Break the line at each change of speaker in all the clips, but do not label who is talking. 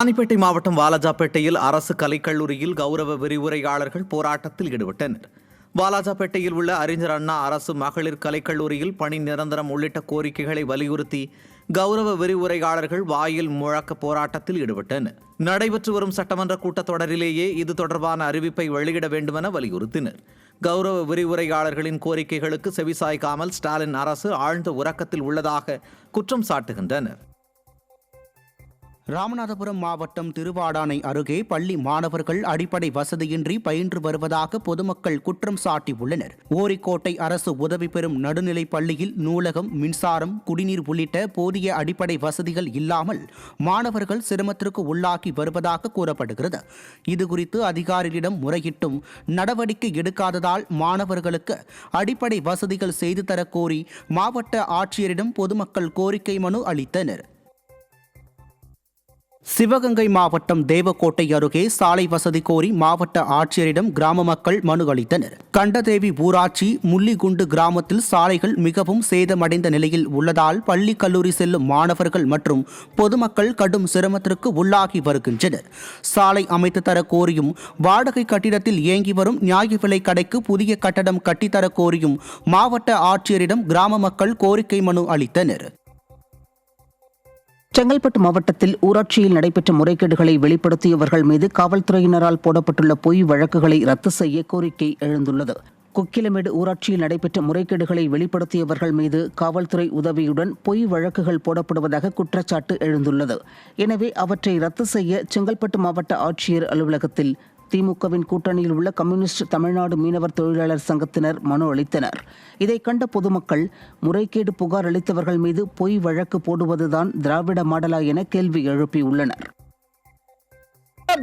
ராணிப்பேட்டை மாவட்டம் வாலாஜாபேட்டையில் அரசு கலைக்கல்லூரியில் கௌரவ விரிவுரையாளர்கள் போராட்டத்தில் ஈடுபட்டனர். வாலாஜாபேட்டையில் உள்ள அறிஞர் அண்ணா அரசு மகளிர் கலைக்கல்லூரியில் பணி நிரந்தரம் உள்ளிட்ட கோரிக்கைகளை வலியுறுத்தி கௌரவ விரிவுரையாளர்கள் வாயில் முழக்க போராட்டத்தில் ஈடுபட்டனர். நடைபெற்று வரும் சட்டமன்ற கூட்டத்தொடரிலேயே இது தொடர்பான அறிவிப்பை வெளியிட வேண்டுமென வலியுறுத்தினர். கௌரவ விரிவுரையாளர்களின் கோரிக்கைகளுக்கு செவிசாய்க்காமல் ஸ்டாலின் அரசு ஆழ்ந்த உறக்கத்தில் உள்ளதாக குற்றம் சாட்டுகின்றனர்.
ராமநாதபுரம் மாவட்டம் திருவாடானை அருகே பள்ளி மாணவர்கள் அடிப்படை வசதியின்றி பயின்று வருவதாக பொதுமக்கள் குற்றம் சாட்டியுள்ளனர். ஓரிக்கோட்டை அரசு உதவி பெறும் நடுநிலைப் பள்ளியில் நூலகம், மின்சாரம், குடிநீர் உள்ளிட்ட போதிய அடிப்படை வசதிகள் இல்லாமல் மாணவர்கள் சிரமத்திற்கு உள்ளாகி வருவதாக கூறப்படுகிறது. இதுகுறித்து அதிகாரிகளிடம் முறையிட்டும் நடவடிக்கை எடுக்காததால் மாணவர்களுக்கு அடிப்படை வசதிகள் செய்து தரக் கோரி மாவட்ட ஆட்சியரிடம் பொதுமக்கள் கோரிக்கை மனு அளித்தனர். சிவகங்கை மாவட்டம் தேவக்கோட்டை அருகே சாலை வசதி கோரி மாவட்ட ஆட்சியரிடம் கிராம மக்கள் மனு அளித்தனர். கண்டதேவி ஊராட்சி முள்ளிகுண்டு கிராமத்தில் சாலைகள் மிகவும் சேதமடைந்த நிலையில் உள்ளதால் பள்ளி கல்லூரி செல்லும் மாணவர்கள் மற்றும் பொதுமக்கள் கடும் சிரமத்திற்கு உள்ளாகி வருகின்றனர். சாலை அமைத்து தர கோரியும் வாடகை கட்டிடத்தில் இயங்கி வரும் நியாய விலை கடைக்கு புதிய கட்டடம் கட்டித்தர கோரியும் மாவட்ட ஆட்சியரிடம் கிராம மக்கள் கோரிக்கை மனு அளித்தனர்.
செங்கல்பட்டு மாவட்டத்தில் ஊராட்சியில் நடைபெற்ற முறைகேடுகளை வெளிப்படுத்தியவர்கள் மீது காவல்துறையினரால் போடப்பட்டுள்ள பொய் வழக்குகளை ரத்து செய்ய கோரிக்கை எழுந்துள்ளது. கொக்கிலமேடு ஊராட்சியில் நடைபெற்ற முறைகேடுகளை வெளிப்படுத்தியவர்கள் மீது காவல்துறை உதவியுடன் பொய் வழக்குகள் போடப்படுவதாக குற்றச்சாட்டு எழுந்துள்ளது. எனவே அவற்றை ரத்து செய்ய செங்கல்பட்டு மாவட்ட ஆட்சியர் அலுவலகத்தில் திமுகவின் கூட்டணியில் உள்ள கம்யூனிஸ்ட் தமிழ்நாடு மீனவர் தொழிலாளர் சங்கத்தினர் மனு அளித்தனர். இதை கண்ட பொதுமக்கள் முறைகேடு புகார் அளித்தவர்கள் மீது பொய் வழக்கு போடுவதுதான் திராவிட மாடலா என கேள்வி எழுப்பியுள்ளனர்.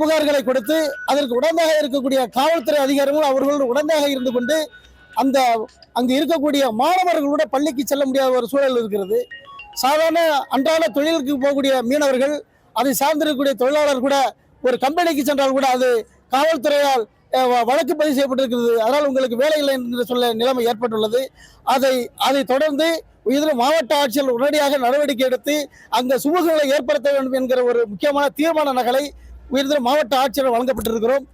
புகார்களை கொடுத்து அதற்கு உடந்தாக இருக்கக்கூடிய காவல்துறை அதிகாரிகள் அவர்கள் உடந்தாக இருந்து கொண்டு அங்கு இருக்கக்கூடிய மாணவர்கள் கூட பள்ளிக்கு செல்ல முடியாத ஒரு சூழல் இருக்கிறது. சாதாரண அன்றாட தொழிலுக்கு போகக்கூடிய மீனவர்கள், அதை சார்ந்திருக்கக்கூடிய தொழிலாளர் கூட ஒரு கம்பெனிக்கு சென்றால் கூட அது காவல்துறையால் வழக்கு பதிவு செய்யப்பட்டிருக்கிறது. அதனால் உங்களுக்கு வேலை இல்லை என்று சொல்ல நிலைமை ஏற்பட்டுள்ளது. அதை தொடர்ந்து இதில் மாவட்ட ஆட்சியர் உடனடியாக நடவடிக்கை எடுத்து அங்க சுமூகங்களை ஏற்படுத்த வேண்டும் என்கிற ஒரு முக்கியமான தீர்மான நகலை உயர்ந்த மாவட்ட ஆட்சியர் வழங்கப்பட்டிருக்கிறோம்.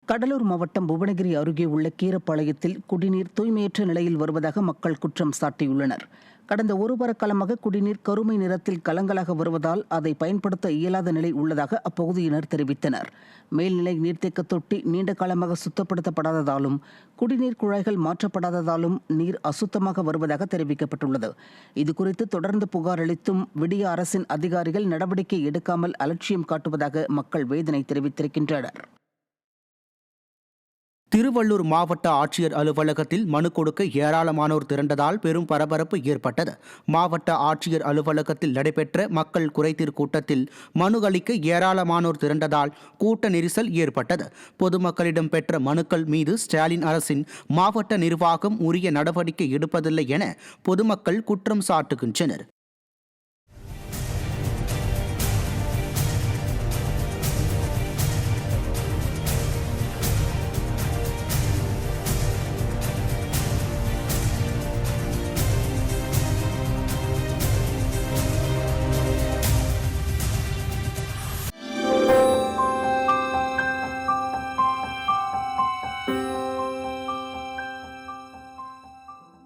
கடலூர் மாவட்டம் புவனகிரி அருகே உள்ள கீரப்பாளையத்தில் குடிநீர் தூய்மையற்ற நிலையில் வருவதாக மக்கள் குற்றம் சாட்டியுள்ளனர். கடந்த ஒரு வார காலமாக குடிநீர் கருமை நிறத்தில் கலங்கலாக வருவதால் அதை பயன்படுத்த இயலாத நிலை உள்ளதாக அப்பகுதியினர் தெரிவித்தனர். மேல்நிலை நீர்த்தேக்க தொட்டி நீண்ட காலமாக சுத்தப்படுத்தப்படாததாலும் குடிநீர் குழாய்கள் மாற்றப்படாததாலும் நீர் அசுத்தமாக வருவதாக தெரிவிக்கப்பட்டுள்ளது. இதுகுறித்து தொடர்ந்து புகார் அளித்தும் விடிய அரசின் அதிகாரிகள் நடவடிக்கை எடுக்காமல் அலட்சியம் காட்டுவதாக மக்கள் வேதனை தெரிவித்திருக்கின்றனர்.
திருவள்ளூர் மாவட்ட ஆட்சியர் அலுவலகத்தில் மனு கொடுக்க ஏராளமானோர் திரண்டதால் பெரும் பரபரப்பு ஏற்பட்டது. மாவட்ட ஆட்சியர் அலுவலகத்தில் நடைபெற்ற மக்கள் குறைதீர் கூட்டத்தில் மனு அளிக்க ஏராளமானோர் திரண்டதால் கூட்ட நெரிசல் ஏற்பட்டது. பொதுமக்களிடம் பெற்ற மனுக்கள் மீது ஸ்டாலின் அரசின் மாவட்ட நிர்வாகம் உரிய நடவடிக்கை எடுப்பதில்லை என பொதுமக்கள் குற்றம் சாட்டுகின்றனர்.